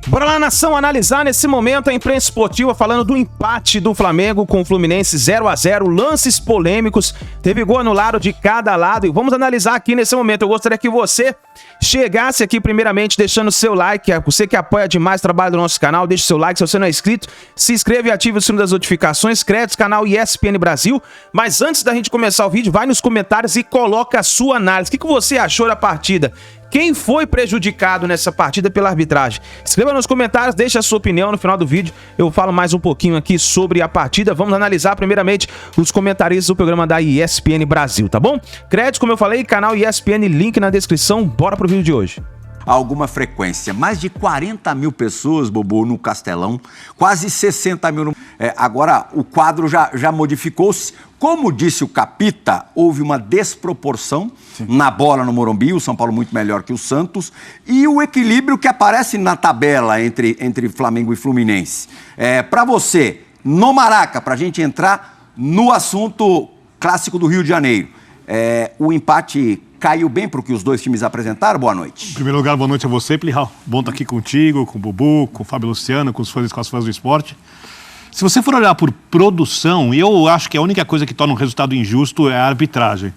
Bora lá, nação, analisar nesse momento a imprensa esportiva falando do empate do Flamengo com o Fluminense 0-0, lances polêmicos, teve gol anulado de cada lado e vamos analisar aqui nesse momento. Eu gostaria que você chegasse aqui primeiramente deixando o seu like, você que apoia demais o trabalho do nosso canal, deixa o seu like, se você não é inscrito, se inscreve e ativa o sino das notificações, inscreve no canal ESPN Brasil, mas antes da gente começar o vídeo, vai nos comentários e coloca a sua análise. O que você achou da partida? Quem foi prejudicado nessa partida pela arbitragem? Escreva nos comentários, deixa a sua opinião. No final do vídeo eu falo mais um pouquinho aqui sobre a partida. Vamos analisar primeiramente os comentaristas do programa da ESPN Brasil, tá bom? Créditos, como eu falei, canal ESPN, link na descrição. Bora pro vídeo de hoje. Alguma frequência. Mais de 40 mil pessoas, Bobo, no Castelão. Quase 60 mil no... agora, o quadro já modificou-se. Como disse o Capita, houve uma desproporção na bola no Morumbi, o São Paulo muito melhor que o Santos, e o equilíbrio que aparece na tabela entre Flamengo e Fluminense. Para você, no Maraca, para a gente entrar no assunto clássico do Rio de Janeiro, o empate caiu bem para o que os dois times apresentaram? Boa noite. Em primeiro lugar, boa noite a você, Plihal. Bom estar aqui contigo, com o Bubu, com o Fábio Luciano, com os fãs e com as fãs do esporte. Se você for olhar por produção, eu acho que a única coisa que torna um resultado injusto é a arbitragem.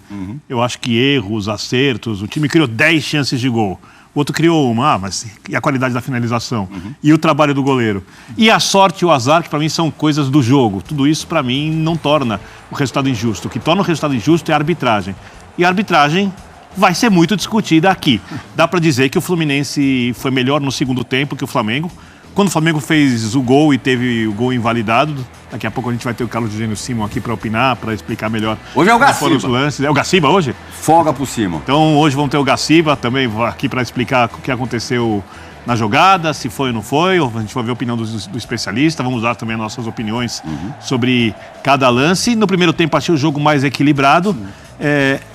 Eu acho que erros, acertos, o time criou 10 chances de gol. O outro criou uma, mas e a qualidade da finalização? E o trabalho do goleiro? E a sorte e o azar, que para mim são coisas do jogo. Tudo isso, para mim, não torna o resultado injusto. O que torna o resultado injusto é a arbitragem. E a arbitragem vai ser muito discutida aqui. Dá para dizer que o Fluminense foi melhor no segundo tempo que o Flamengo. Quando o Flamengo fez o gol e teve o gol invalidado, daqui a pouco a gente vai ter o Carlos Eugênio Simon aqui para opinar, para explicar melhor. Hoje é o Gaciba. Os lances. É o Gaciba hoje? Folga por cima. Então hoje vamos ter o Gaciba também aqui para explicar o que aconteceu na jogada, se foi ou não foi. A gente vai ver a opinião do especialista, vamos dar também as nossas opiniões sobre cada lance. No primeiro tempo achei o jogo mais equilibrado.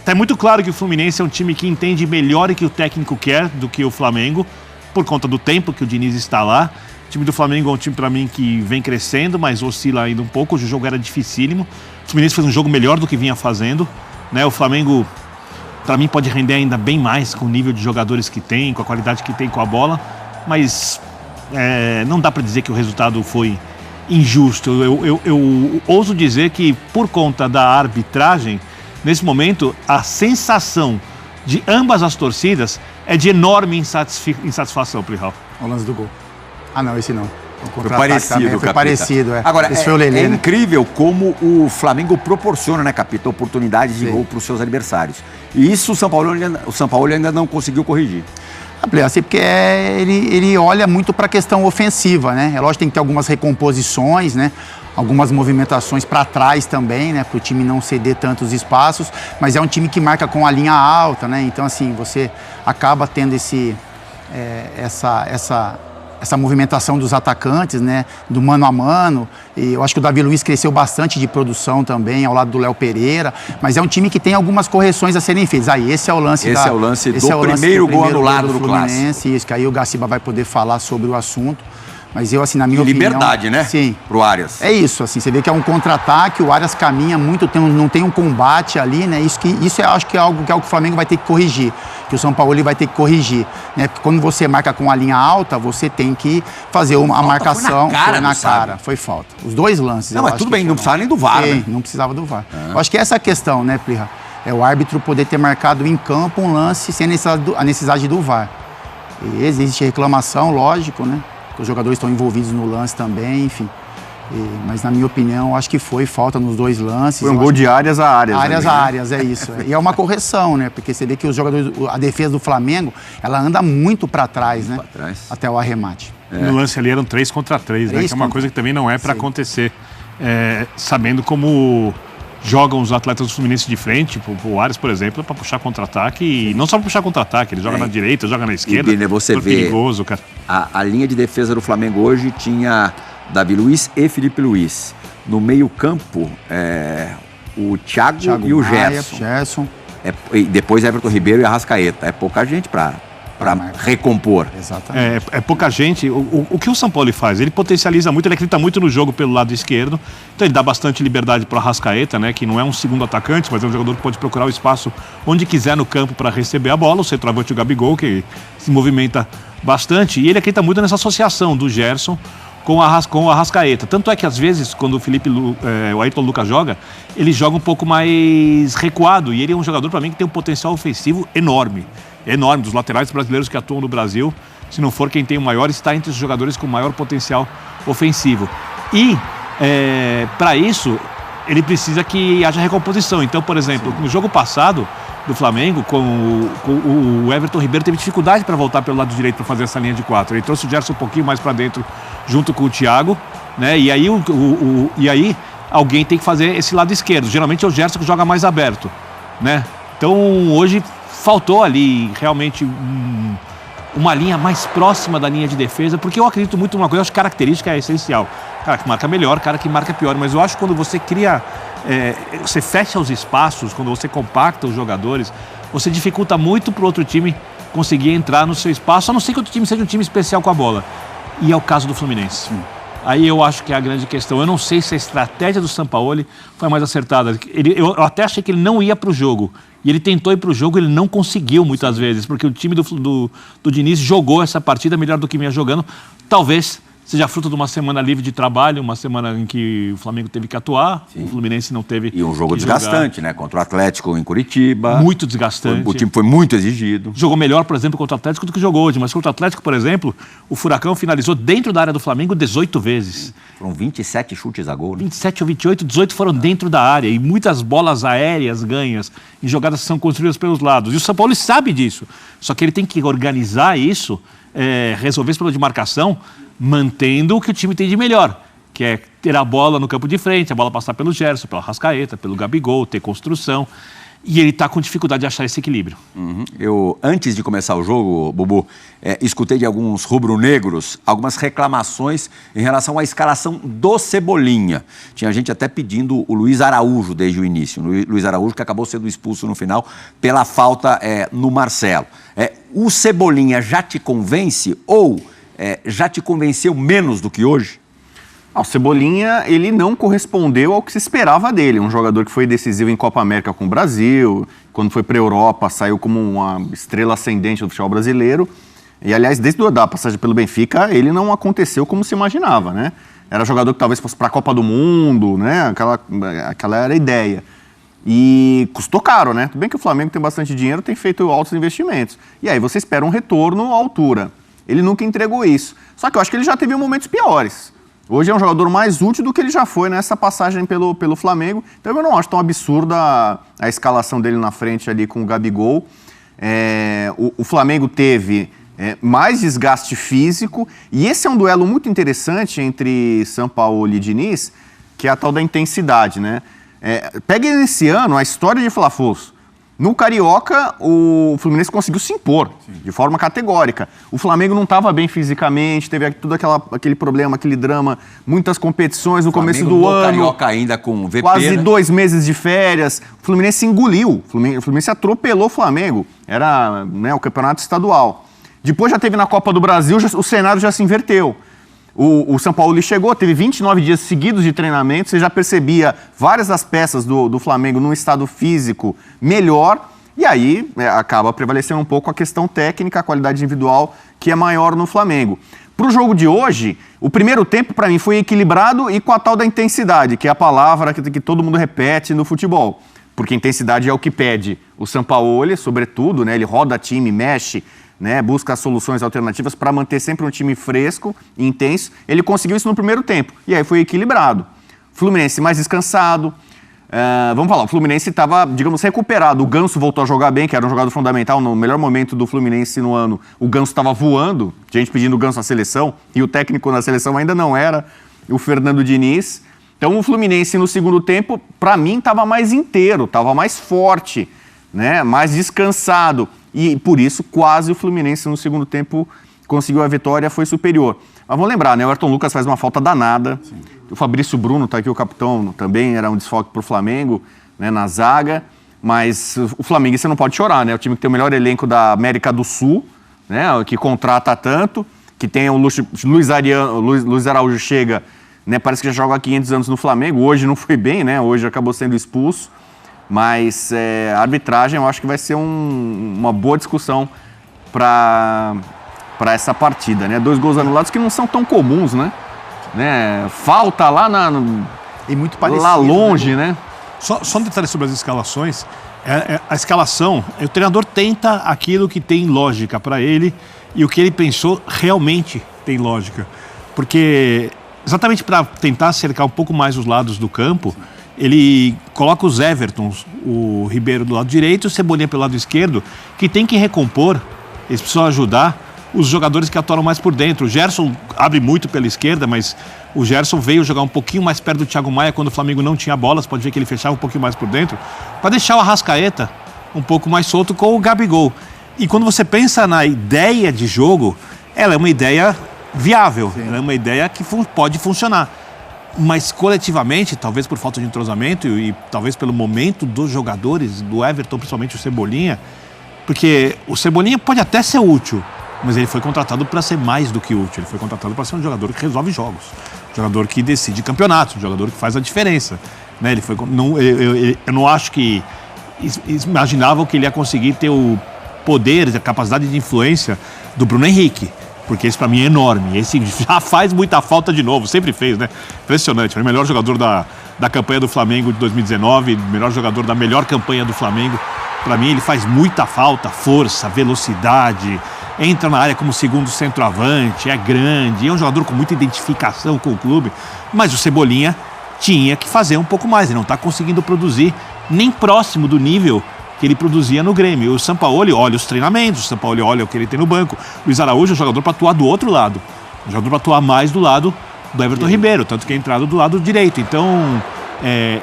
Tá muito claro que o Fluminense é um time que entende melhor o que o técnico quer do que o Flamengo, por conta do tempo que o Diniz está lá. O time do Flamengo é um time, para mim, que vem crescendo, mas oscila ainda um pouco. O jogo era dificílimo. O Fluminense fez um jogo melhor do que vinha fazendo, né? O Flamengo, para mim, pode render ainda bem mais com o nível de jogadores que tem, com a qualidade que tem com a bola, mas não dá para dizer que o resultado foi injusto. Eu ouso dizer que, por conta da arbitragem, nesse momento, a sensação de ambas as torcidas é de enorme insatisfação, Plihal. O lance do gol. Ah, não, esse não. Foi parecido, foi parecido, Agora, esse foi o Lelê, né? Incrível como o Flamengo proporciona, né, Capita, oportunidades de gol para os seus adversários. E isso o São Paulo ainda não conseguiu corrigir. Assim, porque ele olha muito para a questão ofensiva, né? É lógico que tem que ter algumas recomposições, né? Algumas movimentações para trás também, né? Para o time não ceder tantos espaços, mas é um time que marca com a linha alta, né? Então, assim, você acaba tendo essa movimentação dos atacantes, né? Do mano a mano. E eu acho que o Davi Luiz cresceu bastante de produção também, ao lado do Léo Pereira, mas é um time que tem algumas correções a serem feitas. Aí, esse é o lance do primeiro gol anulado do Clássico. Isso, que aí o Gaciba vai poder falar sobre o assunto. Mas eu, assim, na minha opinião... Liberdade, né? Sim. Pro Arias. É isso, assim, você vê que é um contra-ataque, o Arias caminha muito, não tem um combate ali, né? Isso eu acho que é algo que o Flamengo vai ter que corrigir, que o São Paulo ele vai ter que corrigir, né? Porque quando você marca com a linha alta, você tem que fazer a marcação... Foi na cara, foi falta. Os dois lances. Não, mas tudo bem, não precisava nem do VAR, Sim, né? não precisava do VAR. Eu acho que essa é a questão, né, Plihal? É o árbitro poder ter marcado em campo um lance sem a necessidade do VAR. E existe reclamação, lógico, né? Os jogadores estão envolvidos no lance também, enfim. Mas, na minha opinião, acho que foi falta nos dois lances. Foi um gol de Arias a Arias. Arias a Arias, é isso. E é uma correção, né? Porque você vê que os jogadores, a defesa do Flamengo, ela anda muito para trás, né? Até o arremate. No lance ali eram 3 contra 3, né? Que é uma coisa que também não é para acontecer. Sabendo como jogam os atletas do Fluminense de frente, o Arias, por exemplo, para puxar contra-ataque, e não só para puxar contra-ataque, ele joga na direita, joga na esquerda. E você vê perigoso, cara. A linha de defesa do Flamengo hoje tinha Davi Luiz e Felipe Luiz. No meio-campo, o Thiago e o Gerson. Gerson. E depois Everton Ribeiro e Arrascaeta. É pouca gente para recompor. Exatamente. É pouca gente. O que o São Paulo faz? Ele potencializa muito, ele acredita muito no jogo pelo lado esquerdo. Então ele dá bastante liberdade para o Arrascaeta, né? Que não é um segundo atacante, mas é um jogador que pode procurar o espaço onde quiser no campo para receber a bola. O centroavante, o Gabigol, que se movimenta bastante. E ele acredita muito nessa associação do Gerson com o Arrascaeta. Tanto é que, às vezes, quando o Ayrton Lucas joga, ele joga um pouco mais recuado. E ele é um jogador, para mim, que tem um potencial ofensivo enorme. Enorme. Dos laterais brasileiros que atuam no Brasil, se não for quem tem o maior, está entre os jogadores com maior potencial ofensivo. E, para isso, ele precisa que haja recomposição. Então, por exemplo, no jogo passado do Flamengo, o Everton Ribeiro teve dificuldade para voltar pelo lado direito para fazer essa linha de 4. Ele trouxe o Gerson um pouquinho mais para dentro, junto com o Thiago, né? E aí alguém tem que fazer esse lado esquerdo. Geralmente é o Gerson que joga mais aberto, né? Então hoje faltou ali realmente uma linha mais próxima da linha de defesa, porque eu acredito muito numa coisa, eu acho que característica é essencial. Cara que marca melhor, cara que marca pior, mas eu acho que quando você cria, você fecha os espaços, quando você compacta os jogadores, você dificulta muito para o outro time conseguir entrar no seu espaço, a não ser que o outro time seja um time especial com a bola. E é o caso do Fluminense. Aí eu acho que é a grande questão. Eu não sei se a estratégia do Sampaoli foi a mais acertada. Eu até achei que ele não ia para o jogo. E ele tentou ir para o jogo, ele não conseguiu muitas vezes, porque o time do Diniz jogou essa partida melhor do que vinha jogando. Talvez seja fruto de uma semana livre de trabalho, uma semana em que o Flamengo teve que atuar, o Fluminense não teve. E um jogo desgastante, né? Contra o Atlético em Curitiba. Muito desgastante. O time foi muito exigido. Jogou melhor, por exemplo, contra o Atlético do que jogou hoje. Mas contra o Atlético, por exemplo, o Furacão finalizou dentro da área do Flamengo 18 vezes. Foram 27 chutes a gol, né? 27 ou 28, 18 foram dentro da área. E muitas bolas aéreas ganhas em jogadas que são construídas pelos lados. E o São Paulo sabe disso. Só que ele tem que organizar isso, resolver esse problema de marcação, mantendo o que o time tem de melhor, que é ter a bola no campo de frente, a bola passar pelo Gerson, pelo Arrascaeta, pelo Gabigol, ter construção. E ele está com dificuldade de achar esse equilíbrio. Eu, antes de começar o jogo, Bubu, escutei de alguns rubro-negros algumas reclamações em relação à escalação do Cebolinha. Tinha gente até pedindo o Luiz Araújo desde o início. Luiz Araújo que acabou sendo expulso no final pela falta no Marcelo. O Cebolinha já te convence ou já te convenceu menos do que hoje? O Cebolinha, ele não correspondeu ao que se esperava dele. Um jogador que foi decisivo em Copa América com o Brasil, quando foi para a Europa, saiu como uma estrela ascendente do futebol brasileiro. E, aliás, desde a passagem pelo Benfica, ele não aconteceu como se imaginava, né? Era jogador que talvez fosse para a Copa do Mundo, né? Aquela era a ideia. E custou caro, né? Tudo bem que o Flamengo tem bastante dinheiro, tem feito altos investimentos. E aí você espera um retorno à altura. Ele nunca entregou isso. Só que eu acho que ele já teve momentos piores. Hoje é um jogador mais útil do que ele já foi nessa passagem pelo Flamengo. Então eu não acho tão absurda a escalação dele na frente ali com o Gabigol. O Flamengo teve mais desgaste físico. E esse é um duelo muito interessante entre Sampaoli e Diniz, que é a tal da intensidade, né? Pega nesse ano a história de Fla-Flu. No Carioca, o Fluminense conseguiu se impor, de forma categórica. O Flamengo não estava bem fisicamente, teve todo aquele problema, aquele drama, muitas competições no começo do ano. Carioca ainda com o VP, quase né? 2 meses de férias. O Fluminense engoliu, o Fluminense atropelou o Flamengo. Era, né, o campeonato estadual. Depois já teve na Copa do Brasil, o cenário já se inverteu. O São Paulo chegou, teve 29 dias seguidos de treinamento, você já percebia várias das peças do Flamengo num estado físico melhor, e aí acaba prevalecendo um pouco a questão técnica, a qualidade individual, que é maior no Flamengo. Para o jogo de hoje, o primeiro tempo, para mim, foi equilibrado e com a tal da intensidade, que é a palavra que todo mundo repete no futebol. Porque intensidade é o que pede o Sampaoli, sobretudo, né? Ele roda time, mexe, né, busca soluções alternativas para manter sempre um time fresco e intenso. Ele conseguiu isso no primeiro tempo, e aí foi equilibrado. Fluminense mais descansado. Vamos falar, o Fluminense estava, digamos, recuperado. O Ganso voltou a jogar bem, que era um jogador fundamental. No melhor momento do Fluminense no ano, o Ganso estava voando, gente pedindo o Ganso na seleção, e o técnico na seleção ainda não era o Fernando Diniz. Então o Fluminense no segundo tempo, para mim, estava mais inteiro, estava mais forte, né, mais descansado. E por isso, quase o Fluminense no segundo tempo conseguiu a vitória, foi superior. Mas vamos lembrar, né? O Ayrton Lucas faz uma falta danada. Sim. O Fabrício Bruno está aqui, o capitão, também era um desfalque para o Flamengo, né, na zaga. Mas o Flamengo, você não pode chorar, né? O time que tem o melhor elenco da América do Sul, né? Que contrata tanto, que tem o Luiz Araújo chega, né? Parece que já joga há 500 anos no Flamengo. Hoje não foi bem, né? Hoje acabou sendo expulso. Mas a arbitragem eu acho que vai ser uma boa discussão para essa partida, né? 2 gols anulados que não são tão comuns, né? Falta lá E muito parecido, lá longe, né? Só um detalhe sobre as escalações. A escalação, o treinador tenta aquilo que tem lógica para ele e o que ele pensou realmente tem lógica. Porque exatamente para tentar cercar um pouco mais os lados do campo, ele coloca os Evertons, o Ribeiro do lado direito e o Cebolinha pelo lado esquerdo, que tem que recompor, eles precisam ajudar os jogadores que atuam mais por dentro. O Gerson abre muito pela esquerda, mas o Gerson veio jogar um pouquinho mais perto do Thiago Maia quando o Flamengo não tinha bola. Você pode ver que ele fechava um pouquinho mais por dentro, para deixar o Arrascaeta um pouco mais solto com o Gabigol. E quando você pensa na ideia de jogo, ela é uma ideia viável, ela é uma ideia que pode funcionar. Mas coletivamente, talvez por falta de entrosamento e talvez pelo momento dos jogadores, do Everton, principalmente o Cebolinha, porque o Cebolinha pode até ser útil, mas ele foi contratado para ser mais do que útil. Ele foi contratado para ser um jogador que resolve jogos, um jogador que decide campeonatos, um jogador que faz a diferença. Né? Eu não acho que imaginavam que ele ia conseguir ter o poder, a capacidade de influência do Bruno Henrique, porque esse para mim é enorme. Esse já faz muita falta de novo, sempre fez, né? Impressionante. É o melhor jogador da campanha do Flamengo de 2019, melhor jogador da melhor campanha do Flamengo. Para mim ele faz muita falta, força, velocidade, entra na área como segundo centroavante, é grande, é um jogador com muita identificação com o clube, mas o Cebolinha tinha que fazer um pouco mais, ele não está conseguindo produzir nem próximo do nível que ele produzia no Grêmio. O Sampaoli olha os treinamentos, o Sampaoli olha o que ele tem no banco. O Luiz Araújo é um jogador para atuar do outro lado, um jogador para atuar mais do lado do Everton Ribeiro, tanto que é entrado do lado direito. Então,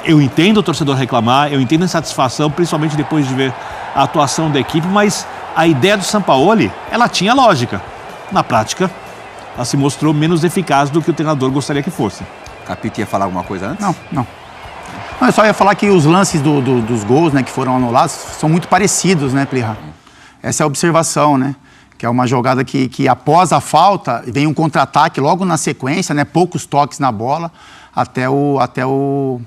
eu entendo o torcedor reclamar, eu entendo a insatisfação, principalmente depois de ver a atuação da equipe, mas a ideia do Sampaoli, ela tinha lógica. Na prática, ela se mostrou menos eficaz do que o treinador gostaria que fosse. Capita ia falar alguma coisa antes? Não, eu só ia falar que os lances dos gols, né, que foram anulados são muito parecidos, né, Plirra? Essa é a observação, né? Que é uma jogada que após a falta, vem um contra-ataque logo na sequência, né? Poucos toques na bola, até o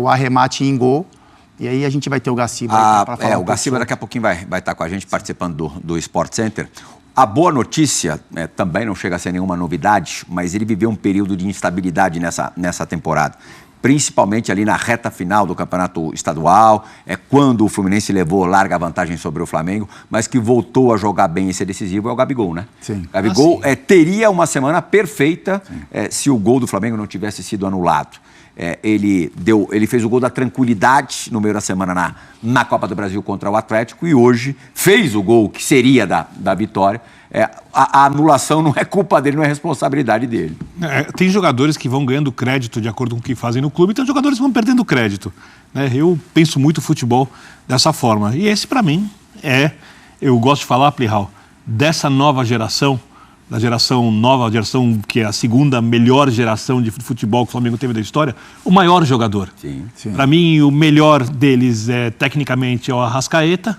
arremate em gol. E aí a gente vai ter o Gaciba para falar. O Gaciba daqui a pouquinho vai estar com a gente participando do Sport Center. A boa notícia, também não chega a ser nenhuma novidade, mas ele viveu um período de instabilidade nessa temporada. Principalmente ali na reta final do campeonato estadual, quando o Fluminense levou larga vantagem sobre o Flamengo, mas que voltou a jogar bem e ser decisivo é o Gabigol, né? Sim. Gabigol teria uma semana perfeita se o gol do Flamengo não tivesse sido anulado. Ele fez o gol da tranquilidade no meio da semana na Copa do Brasil contra o Atlético e hoje fez o gol que seria da vitória. A anulação não é culpa dele, não é responsabilidade dele. Tem jogadores que vão ganhando crédito de acordo com o que fazem no clube e tem jogadores que vão perdendo crédito. Né? Eu penso muito futebol dessa forma. E esse, para mim, eu gosto de falar, Plihal, dessa nova geração, da geração nova, a geração que é a segunda melhor geração de futebol que o Flamengo teve da história, o maior jogador. Sim. Para mim, o melhor deles, tecnicamente, é o Arrascaeta.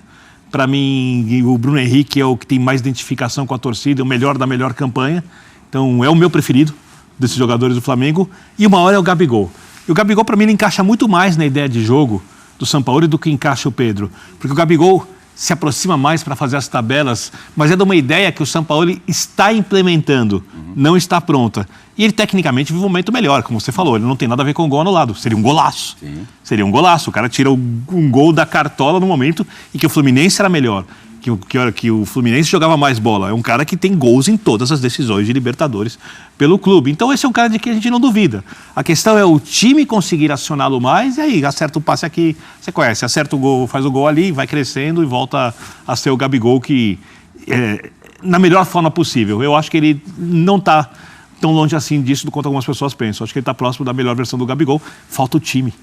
Para mim, o Bruno Henrique é o que tem mais identificação com a torcida, o melhor da melhor campanha. Então, é o meu preferido desses jogadores do Flamengo. E o maior é o Gabigol. E o Gabigol, para mim, ele encaixa muito mais na ideia de jogo do Sampaoli do que encaixa o Pedro. Porque o Gabigol se aproxima mais para fazer as tabelas, mas é de uma ideia que o Sampaoli está implementando, não está pronta. E ele, tecnicamente, vive um momento melhor, como você falou. Ele não tem nada a ver com o gol anulado. Seria um golaço. Sim. Seria um golaço. O cara tira um gol da cartola no momento em que o Fluminense era melhor, que o Fluminense jogava mais bola. É um cara que tem gols em todas as decisões de Libertadores pelo clube. Então, esse é um cara de que a gente não duvida. A questão é o time conseguir acioná-lo mais e aí acerta o passe aqui, você conhece, acerta o gol, faz o gol ali, vai crescendo e volta a ser o Gabigol que, na melhor forma possível. Eu acho que ele não está tão longe assim disso do quanto algumas pessoas pensam. Acho que ele está próximo da melhor versão do Gabigol. Falta o time.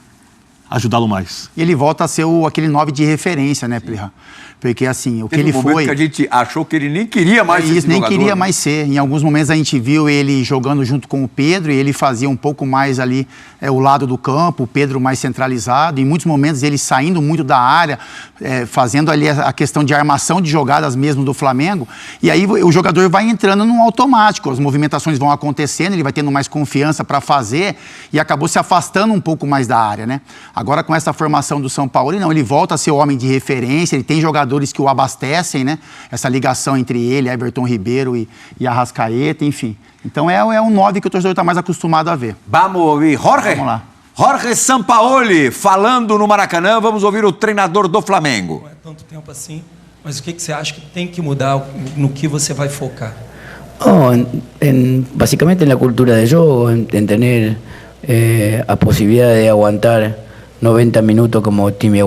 ajudá-lo mais. E ele volta a ser aquele 9 de referência, né, Plirra? Porque assim, o que ele foi... que a gente achou que ele nem queria mais ser isso, esse nem jogador, queria né? mais ser. Em alguns momentos a gente viu ele jogando junto com o Pedro e ele fazia um pouco mais ali o lado do campo, o Pedro mais centralizado. Em muitos momentos ele saindo muito da área, fazendo ali a questão de armação de jogadas mesmo do Flamengo. E aí o jogador vai entrando num automático, as movimentações vão acontecendo, ele vai tendo mais confiança para fazer e acabou se afastando um pouco mais da área, né? Agora com essa formação do São Paulo, não, ele volta a ser o homem de referência, ele tem jogadores que o abastecem, né? Essa ligação entre ele, Everton Ribeiro e Arrascaeta, enfim. Então é um 9 que o torcedor está mais acostumado a ver. Vamos ouvir Jorge. Vamos lá. Jorge Sampaoli falando no Maracanã. Vamos ouvir o treinador do Flamengo. Não é tanto tempo assim, mas o que você acha que tem que mudar, no que você vai focar? Básicamente en la cultura de juego, en tener la posibilidad de aguantar 90 minutos como Timmy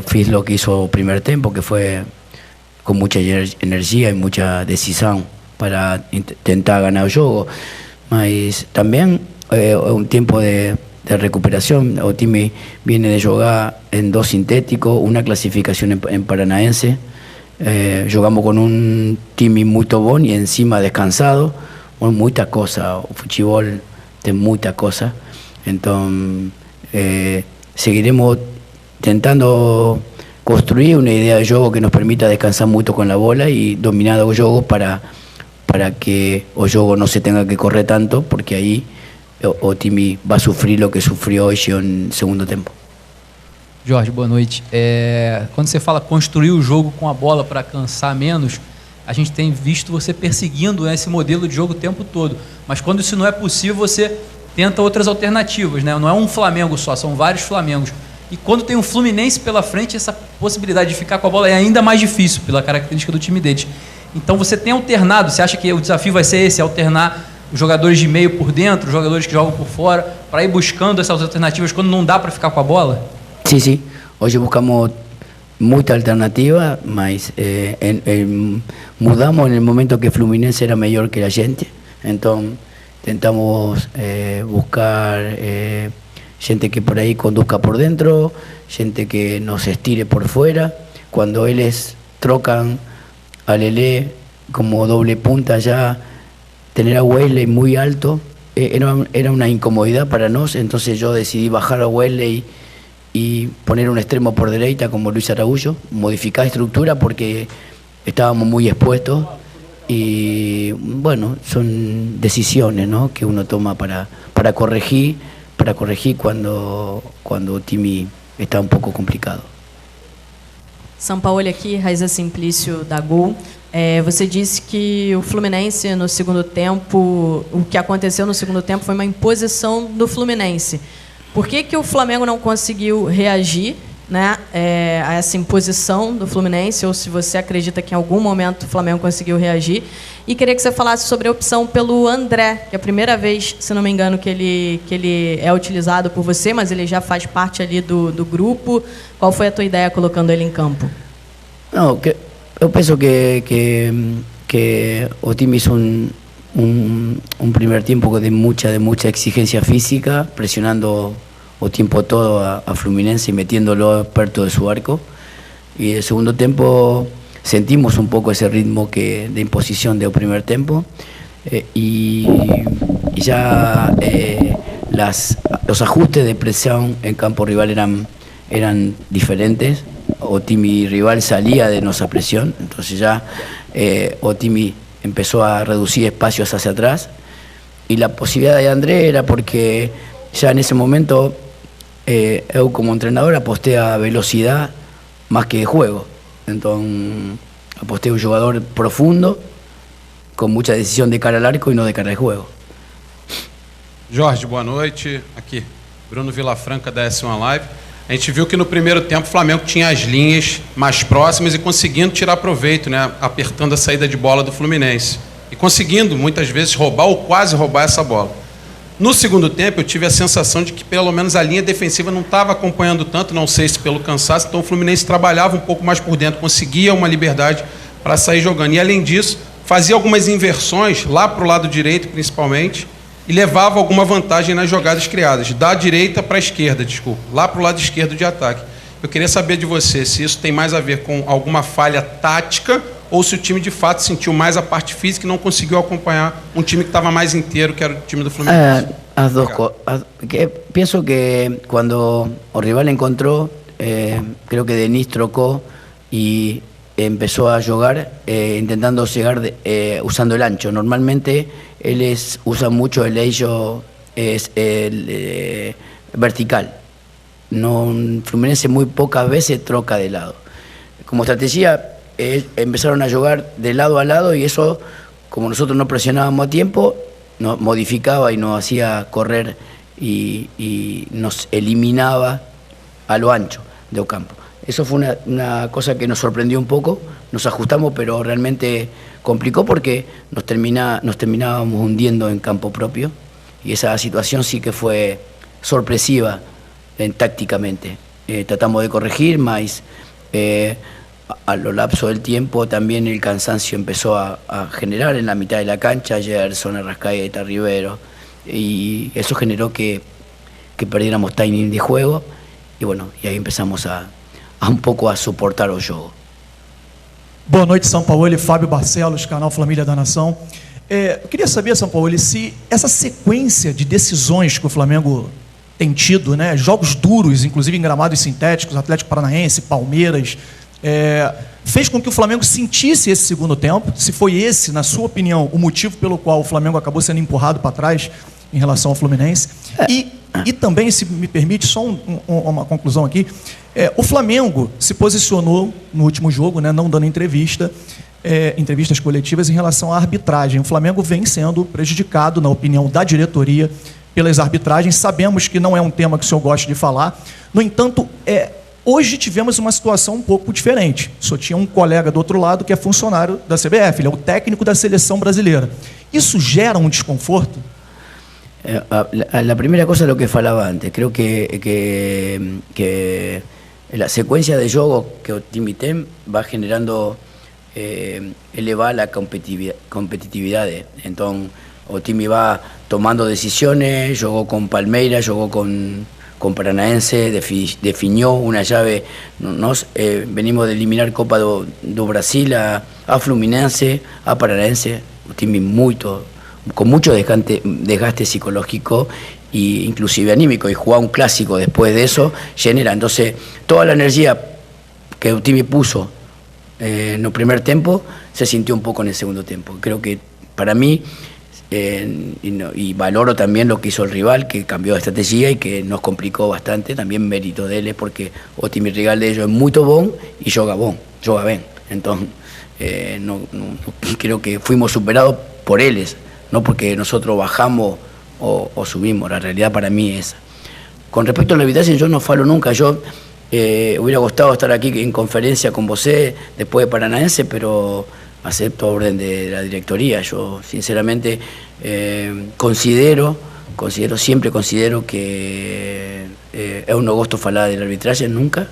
Fis lo que hizo primer tiempo, que fue con mucha energía y mucha decisión para intentar ganar el juego. Mas también un tiempo de recuperación. O Timmy viene de jugar en 2 sintéticos, una clasificación en Paranaense. Jugamos con un time muito bom y encima descansado, muita cosa, o futebol tem muita cosa. Entonces seguiremos intentando construir una idea de juego que nos permita descansar mucho con la bola y dominar el juego para que el juego no se tenga que correr tanto, porque ahí o time va a sufrir lo que sufrió hoy en segundo tiempo. Jorge, boa noite. Quando você fala construir o jogo com a bola para cansar menos, a gente tem visto você perseguindo esse modelo de jogo o tempo todo. Mas quando isso não é possível, você tenta outras alternativas, né? Não é um Flamengo só, são vários Flamengos. E quando tem um Fluminense pela frente, essa possibilidade de ficar com a bola é ainda mais difícil, pela característica do time deles. Então você tem alternado, você acha que o desafio vai ser esse, alternar os jogadores de meio por dentro, os jogadores que jogam por fora, para ir buscando essas alternativas quando não dá para ficar com a bola? Sí. Hoy buscamos mucha alternativa, mas mudamos en el momento que Fluminense era mejor que la gente. Entonces intentamos buscar gente que por ahí conduzca por dentro, gente que nos estire por fuera. Cuando ellos trocan a Lelé como doble punta, ya tener a Wesley muy alto era una incomodidad para nosotros. Entonces yo decidí bajar a Wesley y poner un extremo por derecha como Luis Araújo, modificar estructura porque estábamos muy expuestos y bueno, son decisiones, ¿no?, que uno toma para corregir cuando Timmy está un poco complicado. Sampaoli aqui, Raiza Simplício da Gol. Você disse que o Fluminense no segundo tempo, o que aconteceu no segundo tempo foi uma imposição do Fluminense. Por que o Flamengo não conseguiu reagir, né, a essa imposição do Fluminense, ou se você acredita que em algum momento o Flamengo conseguiu reagir? E queria que você falasse sobre a opção pelo André, que é a primeira vez, se não me engano, que ele é utilizado por você, mas ele já faz parte ali do grupo. Qual foi a tua ideia colocando ele em campo? Não, eu penso que o time hizo un primer tiempo de mucha exigencia física, presionando o tiempo todo a Fluminense y metiéndolo perto de su arco. Y el segundo tiempo sentimos un poco ese ritmo de imposición del primer tiempo y ya los ajustes de presión en campo rival eran diferentes. Otimi rival salía de nuestra presión, entonces ya Otimi empezó a reducir espacios hacia atrás y la posibilidad de André era porque ya en ese momento yo como entrenador aposté a velocidad más que de juego, entonces aposté a un jugador profundo con mucha decisión de cara al arco y no de cara al juego. Jorge, boa noite. Aqui, Bruno Vilafranca da S1 Live. A gente viu que no primeiro tempo o Flamengo tinha as linhas mais próximas e conseguindo tirar proveito, né, apertando a saída de bola do Fluminense. E conseguindo, muitas vezes, roubar ou quase roubar essa bola. No segundo tempo, eu tive a sensação de que, pelo menos, a linha defensiva não estava acompanhando tanto, não sei se pelo cansaço, então o Fluminense trabalhava um pouco mais por dentro, conseguia uma liberdade para sair jogando. E, além disso, fazia algumas inversões, lá para o lado direito, principalmente, e levava alguma vantagem nas jogadas criadas, da direita para a esquerda, desculpa, lá para o lado esquerdo de ataque. Eu queria saber de você se isso tem mais a ver com alguma falha tática ou se o time de fato sentiu mais a parte física e não conseguiu acompanhar um time que estava mais inteiro, que era o time do Fluminense. As dos cosas. Pienso que cuando el rival encontró, creo que Denis trocó y empezó a jugar intentando llegar usando el ancho. Normalmente él usa mucho el ello vertical. No, Fluminense muy pocas veces troca de lado. Como estrategia, empezaron a jugar de lado a lado y eso, como nosotros no presionábamos a tiempo, nos modificaba y nos hacía correr y nos eliminaba a lo ancho del campo. Eso fue una cosa que nos sorprendió un poco, nos ajustamos, pero realmente complicó porque nos terminábamos hundiendo en campo propio y esa situación sí que fue sorpresiva tácticamente. Tratamos de corregir, más a lo lapso del tiempo también el cansancio empezó a generar en la mitad de la cancha, Gerson, Arrascaeta, Rivero, y eso generó que perdiéramos timing de juego y bueno, y ahí empezamos a um pouco a suportar o jogo. Boa noite, São Paulo, Fábio Barcelos, canal Família da Nação. Eu queria saber, São Paulo, se essa sequência de decisões que o Flamengo tem tido, né, jogos duros, inclusive em gramados sintéticos, Atlético Paranaense, Palmeiras, fez com que o Flamengo sentisse esse segundo tempo, se foi esse, na sua opinião, o motivo pelo qual o Flamengo acabou sendo empurrado para trás em relação ao Fluminense. E também, se me permite, só uma conclusão aqui, o Flamengo se posicionou no último jogo, né, não dando entrevistas coletivas em relação à arbitragem. O Flamengo vem sendo prejudicado, na opinião da diretoria, pelas arbitragens. Sabemos que não é um tema que o senhor gosta de falar. No entanto, hoje tivemos uma situação um pouco diferente. Só tinha um colega do outro lado que é funcionário da CBF, ele é o técnico da seleção brasileira. Isso gera um desconforto? La primera cosa es lo que falaba antes. Creo que la secuencia de juego que o time tem va generando elevar la competitividad. Entonces, o time va tomando decisiones, jugó con Palmeiras, jugó con Paranaense, definió una llave. Venimos de eliminar Copa do Brasil a Fluminense, a Paranaense, un time con mucho desgaste psicológico e inclusive anímico, y jugar un clásico después de eso genera. Entonces, toda la energía que el time puso en el primer tiempo se sintió un poco en el segundo tiempo. Creo que para mí, y valoro también lo que hizo el rival, que cambió de estrategia y que nos complicó bastante, también mérito de él, porque o time rival de ellos es muy bom y joga bien. Entonces, creo que fuimos superados por ellos, no porque nosotros bajamos o subimos. La realidad para mí es esa. Con respecto a la arbitraje, yo no falo nunca. Yo hubiera gustado estar aquí en conferencia con vos después de Paranaense, pero acepto orden de la directoría. Yo sinceramente siempre considero que es un no gosto falar del arbitraje nunca,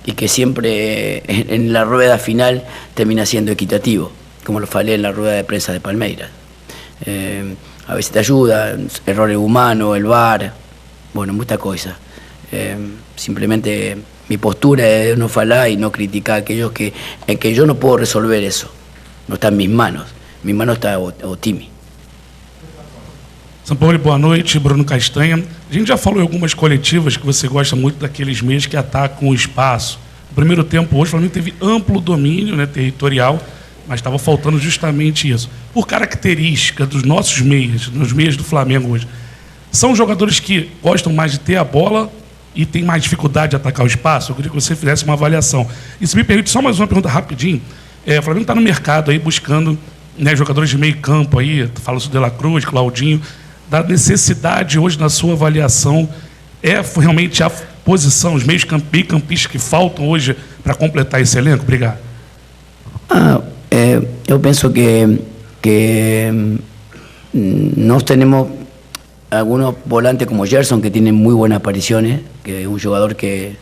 y que siempre en la rueda final termina siendo equitativo, como lo falé en la rueda de prensa de Palmeiras. A veces te ayuda, errores humanos, el VAR, bueno, muchas cosas. Simplemente mi postura es no falar y no criticar a aquellos en que yo no puedo resolver eso. No está en mis manos está o time. São Paulo, boa noite, Bruno Castanha. A gente já falou em algumas coletivas que você gosta muito daqueles meios que atacam o espaço. No primeiro tempo hoje, o Flamengo teve amplo domínio, né, territorial, mas estava faltando justamente isso. Por característica dos nossos meias, nos meias do Flamengo hoje, são jogadores que gostam mais de ter a bola e têm mais dificuldade de atacar o espaço? Eu queria que você fizesse uma avaliação. E se me permite só mais uma pergunta rapidinho. O Flamengo está no mercado aí buscando, né, jogadores de meio campo aí, fala sobre De La Cruz, Claudinho, da necessidade hoje na sua avaliação, realmente a posição, os meio-campistas que faltam hoje para completar esse elenco? Obrigado. Yo pienso que nos tenemos algunos volantes como Gerson, que tienen muy buenas apariciones, que es un jugador que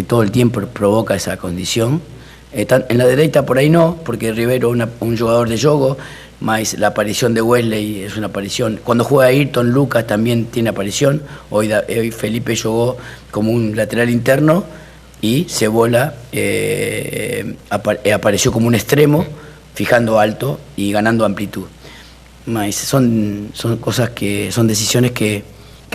todo el tiempo provoca esa condición. En la derecha por ahí no, porque Rivero es un jugador de juego, más la aparición de Wesley es una aparición. Cuando juega Ayrton, Lucas también tiene aparición. Hoy Felipe jugó como un lateral interno y Cebolla apareció como un extremo, fijando alto y ganando amplitud. Mas son cosas que son decisiones que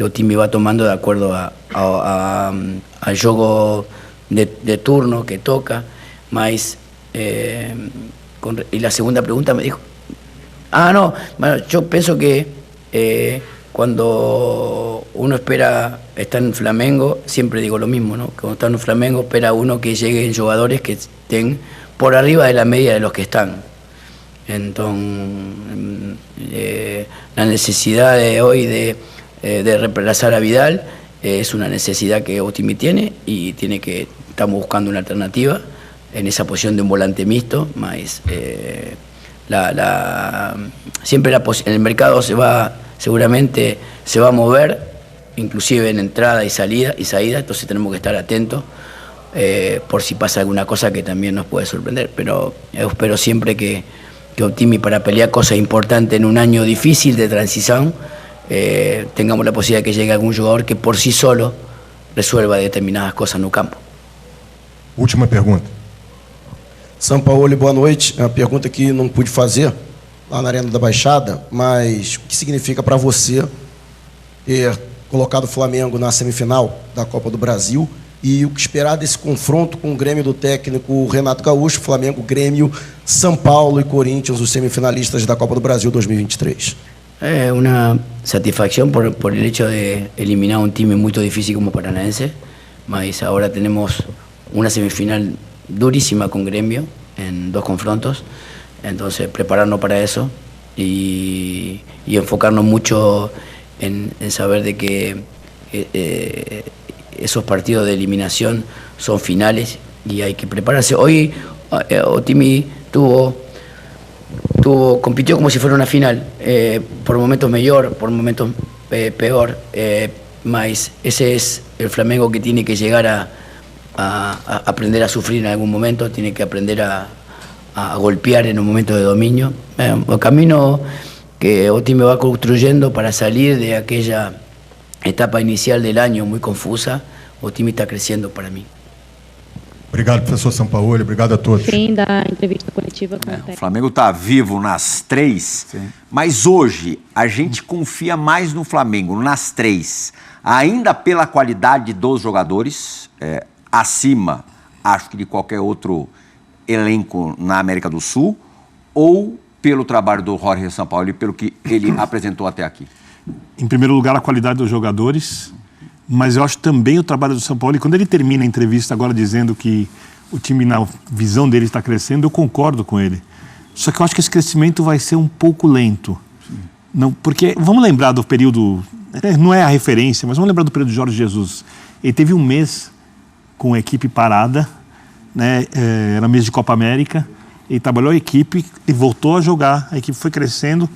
Otimi va tomando de acuerdo al juego de turno que toca. Mas, y la segunda pregunta me dijo... no, bueno, yo pienso que cuando uno espera estar en Flamengo, siempre digo lo mismo, ¿no? Cuando está en Flamengo espera uno que lleguen jugadores que estén por arriba de la media de los que están. Entonces, la necesidad de hoy de reemplazar a Vidal es una necesidad que Otimi tiene y estamos buscando una alternativa en esa posición de un volante mixto, más siempre en el mercado seguramente se va a mover, inclusive en entrada y salida, entonces tenemos que estar atentos por si pasa alguna cosa que también nos puede sorprender, pero espero siempre que Otimi, para pelear cosas importantes en un año difícil de transición, tengamos la posibilidad de que llegue algún jugador que por sí solo resuelva determinadas cosas no campo. Última pergunta. Sampaoli, boa noite. É uma pergunta que não pude fazer lá na Arena da Baixada, mas o que significa para você ter colocado o Flamengo na semifinal da Copa do Brasil e o que esperar desse confronto com o Grêmio do técnico Renato Gaúcho, Flamengo, Grêmio, São Paulo e Corinthians, os semifinalistas da Copa do Brasil 2023? Es una satisfacción por el hecho de eliminar un time muy difícil como Paranaense, mas ahora tenemos una semifinal durísima con Gremio en 2 confrontos, entonces prepararnos para eso y enfocarnos mucho en saber de que esos partidos de eliminación son finales y hay que prepararse. Hoy Otimi compitió como si fuera una final, por momentos mejor, por momentos peor, mas ese es el Flamengo que tiene que llegar a aprender a sufrir en algún momento, tiene que aprender a golpear en un momento de dominio. El camino que Otimi va construyendo para salir de aquella etapa inicial del año muy confusa, Otimi está creciendo para mí. Obrigado, professor Sampaoli. Obrigado a todos. Fim da entrevista coletiva com o Flamengo está vivo nas 3, mas hoje a gente confia mais no Flamengo, nas 3, ainda pela qualidade dos jogadores, acima, acho que de qualquer outro elenco na América do Sul, ou pelo trabalho do Jorge Sampaoli, pelo que ele apresentou até aqui? Em primeiro lugar, a qualidade dos jogadores, mas eu acho também o trabalho do Sampaoli. Quando ele termina a entrevista agora dizendo que o time, na visão dele, está crescendo, eu concordo com ele. Só que eu acho que esse crescimento vai ser um pouco lento. Não, porque vamos lembrar do período, não é a referência, mas vamos lembrar do período de Jorge Jesus. Ele teve um mês com a equipe parada, né? Era mês de Copa América, ele trabalhou a equipe e voltou a jogar, a equipe foi crescendo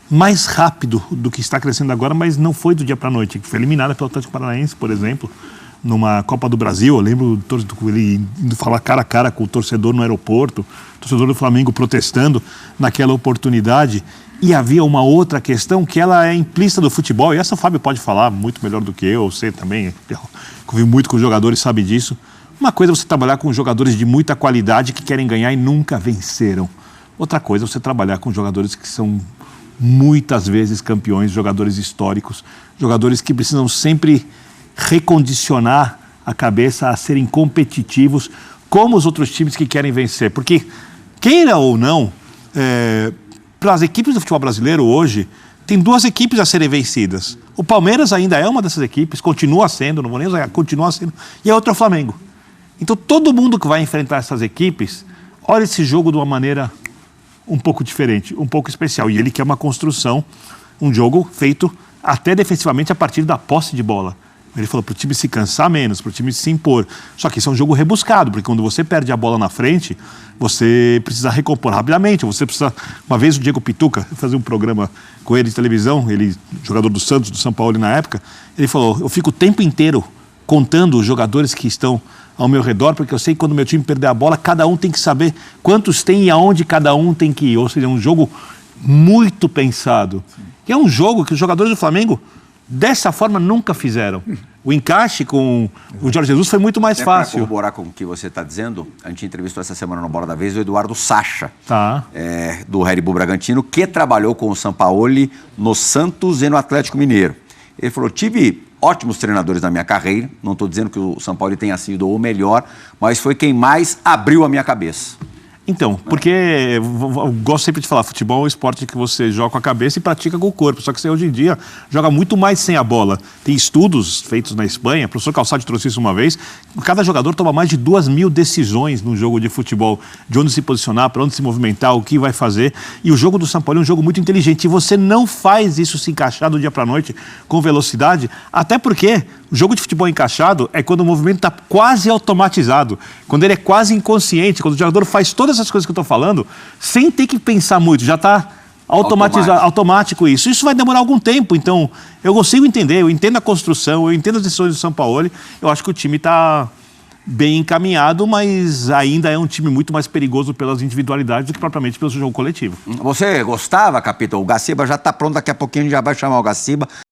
mais rápido do que está crescendo agora, mas não foi do dia para a noite. Foi eliminada pelo Atlético Paranaense, por exemplo, numa Copa do Brasil. Eu lembro ele indo falar cara a cara com o torcedor no aeroporto, o torcedor do Flamengo protestando naquela oportunidade. E havia uma outra questão que ela é implícita do futebol, e essa o Fábio pode falar muito melhor do que eu, você também, convive muito com os jogadores, sabe disso. Uma coisa é você trabalhar com jogadores de muita qualidade que querem ganhar e nunca venceram. Outra coisa é você trabalhar com jogadores que são muitas vezes campeões, jogadores históricos, jogadores que precisam sempre recondicionar a cabeça a serem competitivos como os outros times que querem vencer. Porque, queira ou não, para as equipes do futebol brasileiro hoje, tem 2 equipes a serem vencidas. O Palmeiras ainda é uma dessas equipes, continua sendo, não vou nem usar, continua sendo, e a outra é o Flamengo. Então todo mundo que vai enfrentar essas equipes, olha esse jogo de uma maneira um pouco diferente, um pouco especial. E ele quer uma construção, um jogo feito até defensivamente a partir da posse de bola. Ele falou para o time se cansar menos, para o time se impor. Só que isso é um jogo rebuscado, porque quando você perde a bola na frente, você precisa recompor rapidamente. Você precisa... Uma vez o Diego Pituca, eu fazia um programa com ele de televisão, ele, jogador do Santos, do São Paulo na época, ele falou, eu fico o tempo inteiro contando os jogadores que estão ao meu redor, porque eu sei que quando o meu time perder a bola, cada um tem que saber quantos tem e aonde cada um tem que ir. Ou seja, é um jogo muito pensado. E é um jogo que os jogadores do Flamengo, dessa forma, nunca fizeram. O encaixe com o Jorge Jesus foi muito mais fácil. Para corroborar com o que você está dizendo, a gente entrevistou essa semana no Bola da Vez o Eduardo Sacha, do Red Bull Bragantino, que trabalhou com o Sampaoli no Santos e no Atlético Mineiro. Ele falou, tive ótimos treinadores na minha carreira, não estou dizendo que o Sampaoli tenha sido o melhor, mas foi quem mais abriu a minha cabeça. Então, porque eu gosto sempre de falar, futebol é um esporte que você joga com a cabeça e pratica com o corpo, só que você hoje em dia joga muito mais sem a bola. Tem estudos feitos na Espanha, o professor Calçade trouxe isso uma vez, cada jogador toma mais de 2.000 decisões no jogo de futebol, de onde se posicionar, para onde se movimentar, o que vai fazer, e o jogo do Sampaoli é um jogo muito inteligente, e você não faz isso se encaixar do dia para a noite com velocidade, até porque o jogo de futebol encaixado é quando o movimento está quase automatizado, quando ele é quase inconsciente, quando o jogador faz todas essas coisas que eu estou falando, sem ter que pensar muito, já está automático isso. Isso vai demorar algum tempo, então eu consigo entender, eu entendo a construção, eu entendo as decisões do Sampaoli, eu acho que o time está bem encaminhado, mas ainda é um time muito mais perigoso pelas individualidades do que propriamente pelo seu jogo coletivo. Você gostava, Capitão? O Gaciba já está pronto, daqui a pouquinho a gente já vai chamar o Gaciba.